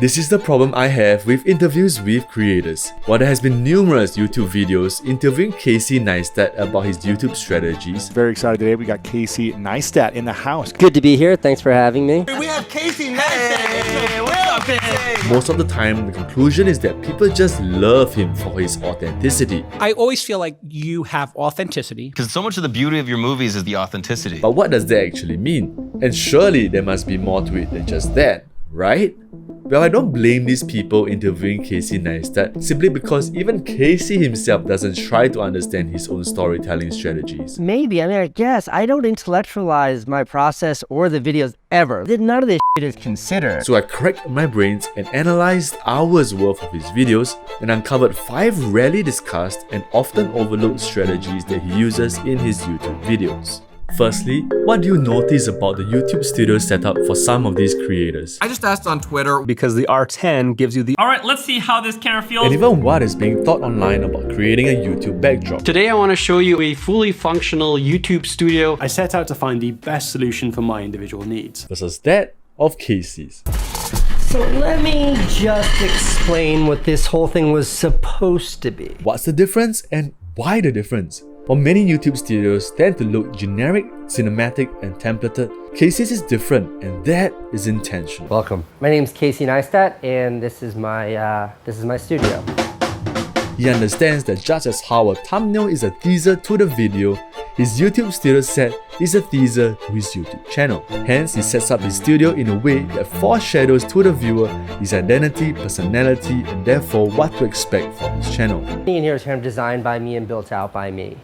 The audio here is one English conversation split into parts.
This is the problem I have with interviews with creators. While there has been numerous YouTube videos interviewing Casey Neistat about his YouTube strategies, Very excited today. We got Casey Neistat in the house. Good to be here. Thanks for having me. We have Casey Neistat. What's up, Casey? most of the time the conclusion is that people just love him for his authenticity. I always feel like you have authenticity. Because so much of the beauty of your movies is the authenticity. But what does that actually mean? And surely there must be more to it than just that, right? Well, I don't blame these people interviewing Casey Neistat simply because even Casey himself doesn't try to understand his own storytelling strategies. Maybe, I guess. I don't intellectualize my process or the videos ever. None of this shit is considered. So I cracked my brains and analyzed hours worth of his videos and uncovered 5 rarely discussed and often overlooked strategies that he uses in his YouTube videos. Firstly, what do you notice about the YouTube studio setup for some of these creators? I just asked on Twitter because the R10 gives you the All right, let's see how this camera feels. And even what is being thought online about creating a YouTube backdrop. Today I want to show you a fully functional YouTube studio. I set out to find the best solution for my individual needs. Versus that of Casey's. So let me just explain what this whole thing was supposed to be. What's the difference and why the difference? While many YouTube studios tend to look generic, cinematic, and templated, Casey's is different, and that is intentional. Welcome. My name's Casey Neistat, and this is my studio. He understands that just as how a thumbnail is a teaser to the video, his YouTube studio set is a teaser to his YouTube channel. Hence, he sets up his studio in a way that foreshadows to the viewer his identity, personality, and therefore what to expect from his channel. In here is kind of designed by me and built out by me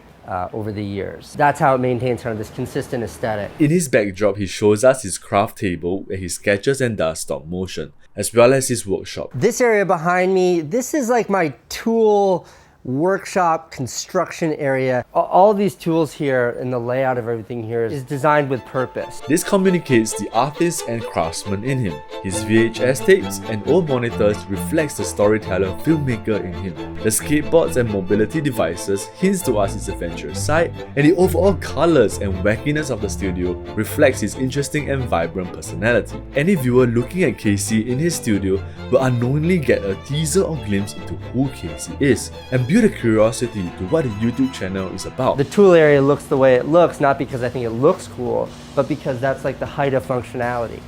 over the years. That's how it maintains kind of this consistent aesthetic. In his backdrop, he shows us his craft table where he sketches and does stop motion, as well as his workshop. This area behind me, this is like my tool workshop construction area. All these tools here and the layout of everything here is designed with purpose. This communicates the artist and craftsman in him. His VHS tapes and old monitors reflects the storyteller filmmaker in him. The skateboards and mobility devices hints to us his adventurous side, and the overall colors and wackiness of the studio reflects his interesting and vibrant personality. Any viewer looking at Casey in his studio will unknowingly get a teaser or glimpse into who Casey is, and build a curiosity to what the YouTube channel is about. The tool area looks the way it looks, not because I think it looks cool, but because that's like the height of functionality.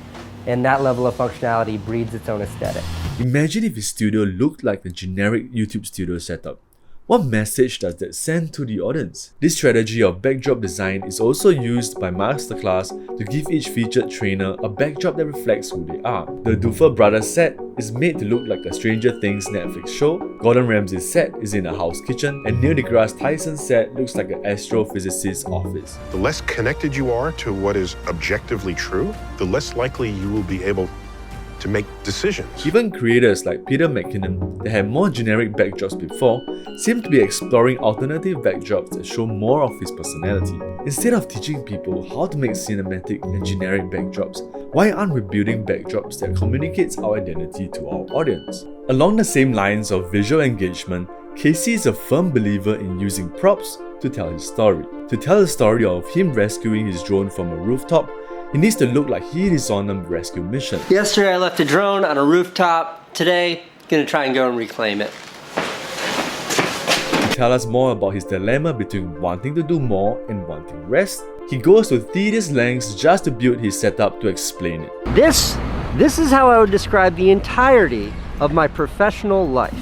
And that level of functionality breeds its own aesthetic. Imagine if his studio looked like the generic YouTube studio setup. What message does that send to the audience? This strategy of backdrop design is also used by MasterClass to give each featured trainer a backdrop that reflects who they are. The Duffer Brothers set is made to look like a Stranger Things Netflix show, Gordon Ramsay's set is in a house kitchen, and Neil deGrasse Tyson's set looks like an astrophysicist's office. The less connected you are to what is objectively true, the less likely you will be able to make decisions. Even creators like Peter McKinnon that had more generic backdrops before seem to be exploring alternative backdrops that show more of his personality. Instead of teaching people how to make cinematic and generic backdrops, why aren't we building backdrops that communicates our identity to our audience? Along the same lines of visual engagement, Casey is a firm believer in using props to tell his story. To tell the story of him rescuing his drone from a rooftop, he needs to look like he is on a rescue mission. Yesterday I left a drone on a rooftop. Today, gonna try and go and reclaim it. To tell us more about his dilemma between wanting to do more and wanting rest, he goes to tedious lengths just to build his setup to explain it. This is how I would describe the entirety of my professional life.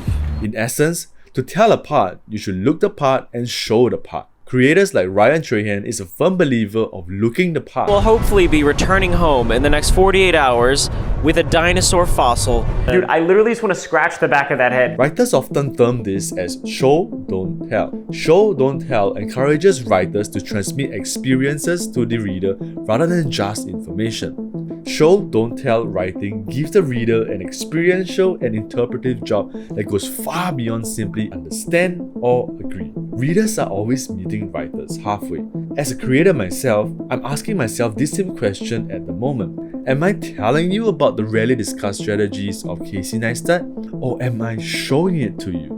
In essence, to tell a part, you should look the part and show the part. Creators like Ryan Trahan is a firm believer of looking the part. We'll hopefully be returning home in the next 48 hours with a dinosaur fossil. Dude, I literally just want to scratch the back of that head. Writers often term this as show, don't tell. Show, don't tell encourages writers to transmit experiences to the reader rather than just information. Show, don't tell writing gives the reader an experiential and interpretive job that goes far beyond simply understand or agree. Readers are always meeting writers halfway. As a creator myself, I'm asking myself this same question at the moment. Am I telling you about the rarely discussed strategies of Casey Neistat, or am I showing it to you?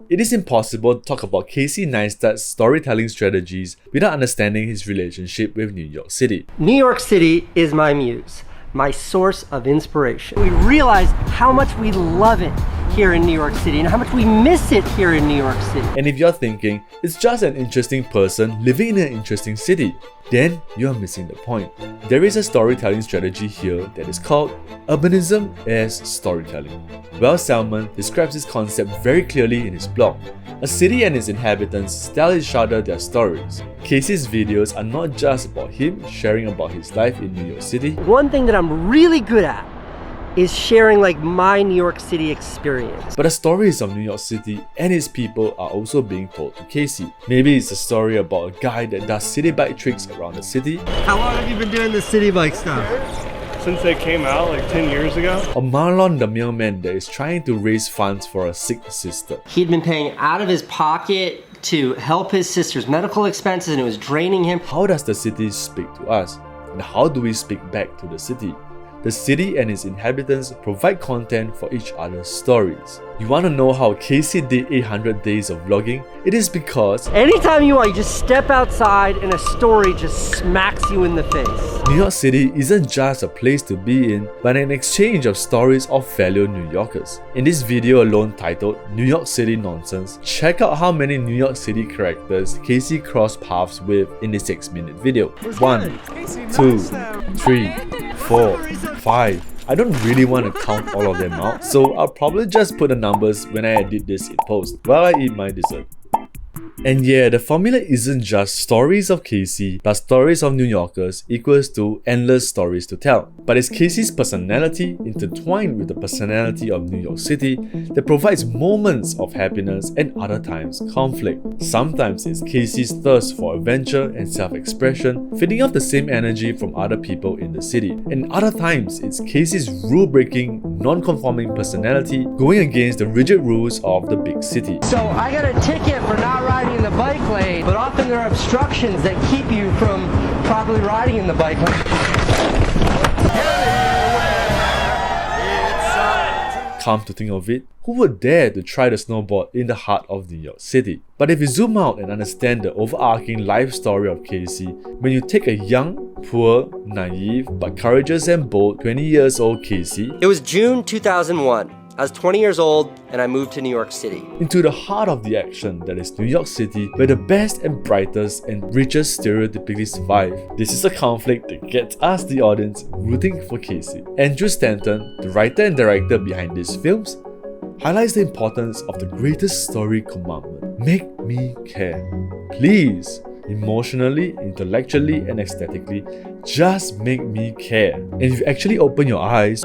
It is impossible to talk about Casey Neistat's storytelling strategies without understanding his relationship with New York City. New York City is my muse. my source of inspiration. We realize how much we love it here in New York City and how much we miss it here in New York City. And if you're thinking, it's just an interesting person living in an interesting city, then you're missing the point. There is a storytelling strategy here that is called Urbanism as storytelling. Well, Selman describes this concept very clearly in his blog. A city and its inhabitants tell each other their stories. Casey's videos are not just about him sharing about his life in New York City. One thing that I'm really good at is sharing like my New York City experience. But the stories of New York City and its people are also being told to Casey. Maybe it's a story about a guy that does city bike tricks around the city. How long have you been doing this city bike stuff? Since they came out like 10 years ago. Or Marlon the mailman that is trying to raise funds for a sick sister. He'd been paying out of his pocket to help his sister's medical expenses and it was draining him. How does the city speak to us? And how do we speak back to the city? The city and its inhabitants provide content for each other's stories. You want to know how Casey did 800 days of vlogging? It is because anytime you want, you just step outside and a story just smacks you in the face. New York City isn't just a place to be in, but an exchange of stories of fellow New Yorkers. In this video alone titled New York City Nonsense, check out how many New York City characters Casey crossed paths with in this 6-minute video. 1, 2, 3, 4, 5. I don't really want to count all of them out, so I'll probably just put the numbers when I edit this in post while I eat my dessert. And yeah, the formula isn't just stories of Casey, but stories of New Yorkers equals to endless stories to tell. But it's Casey's personality intertwined with the personality of New York City that provides moments of happiness and other times conflict. Sometimes it's Casey's thirst for adventure and self-expression, feeding off the same energy from other people in the city. And other times it's Casey's rule-breaking, non-conforming personality going against the rigid rules of the big city. So I got a ticket for not riding in the bike lane, but often there are obstructions that keep you from properly riding in the bike lane. Come to think of it, who would dare to try to snowboard in the heart of New York City? But if you zoom out and understand the overarching life story of Casey, when you take a young, poor, naive, but courageous and bold 20 years old Casey, it was June 2001. I was 20 years old and I moved to New York City. Into the heart of the action that is New York City, where the best and brightest and richest stereotypically survive. This is a conflict that gets us, the audience, rooting for Casey. Andrew Stanton, the writer and director behind these films, highlights the importance of the greatest story commandment: make me care. Please, emotionally, intellectually, and aesthetically, just make me care. And if you actually open your eyes,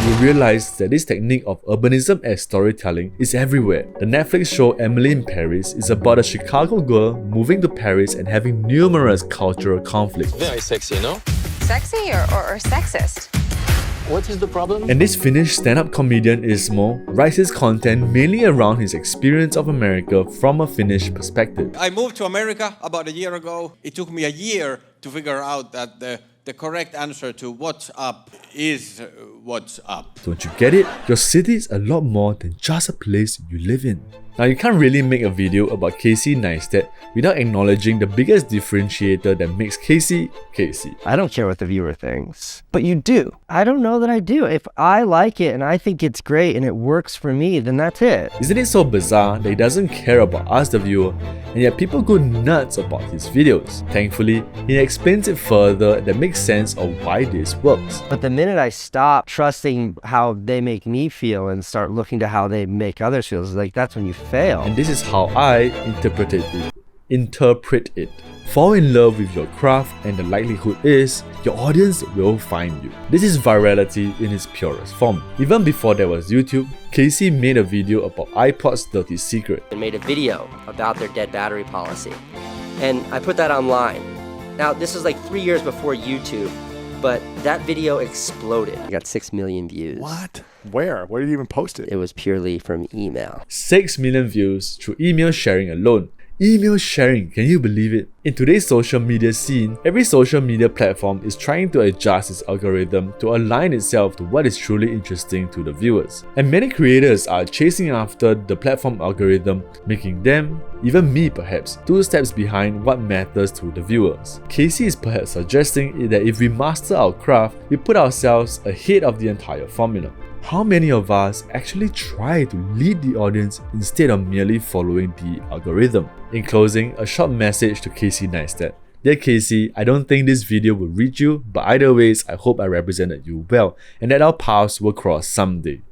you realize that this technique of urbanism as storytelling is everywhere. The Netflix show Emily in Paris is about a Chicago girl moving to Paris and having numerous cultural conflicts. Very sexy, no? Sexy or sexist? What is the problem? And this Finnish stand-up comedian Ismo writes his content mainly around his experience of America from a Finnish perspective. I moved to America about a year ago. It took me a year to figure out that the correct answer to what's up is what's up. Don't you get it? Your city is a lot more than just a place you live in. Now, you can't really make a video about Casey Neistat without acknowledging the biggest differentiator that makes Casey, Casey. I don't care what the viewer thinks, but you do. I don't know that I do. If I like it and I think it's great and it works for me, then that's it. Isn't it so bizarre that he doesn't care about us, the viewer, and yet people go nuts about his videos? Thankfully, he explains it further that makes sense of why this works. But the minute I stop trusting how they make me feel and start looking to how they make others feel, it's like that's when you fail. And this is how I interpret it. Fall in love with your craft, and the likelihood is your audience will find you. This is virality in its purest form. Even before there was YouTube, Casey made a video about iPod's dirty secret. And made a video about their dead battery policy. And I put that online. Now, this is like 3 years before YouTube, but that video exploded. I got 6 million views. What? Where? Where did you even post it? It was purely from email. 6 million views through email sharing alone. Email sharing, can you believe it? In today's social media scene, every social media platform is trying to adjust its algorithm to align itself to what is truly interesting to the viewers. And many creators are chasing after the platform algorithm, making them, even me perhaps, 2 steps behind what matters to the viewers. Casey is perhaps suggesting that if we master our craft, we put ourselves ahead of the entire formula. How many of us actually try to lead the audience instead of merely following the algorithm? In closing, a short message to Casey Neistat. Dear Casey, I don't think this video will reach you, but either ways, I hope I represented you well and that our paths will cross someday.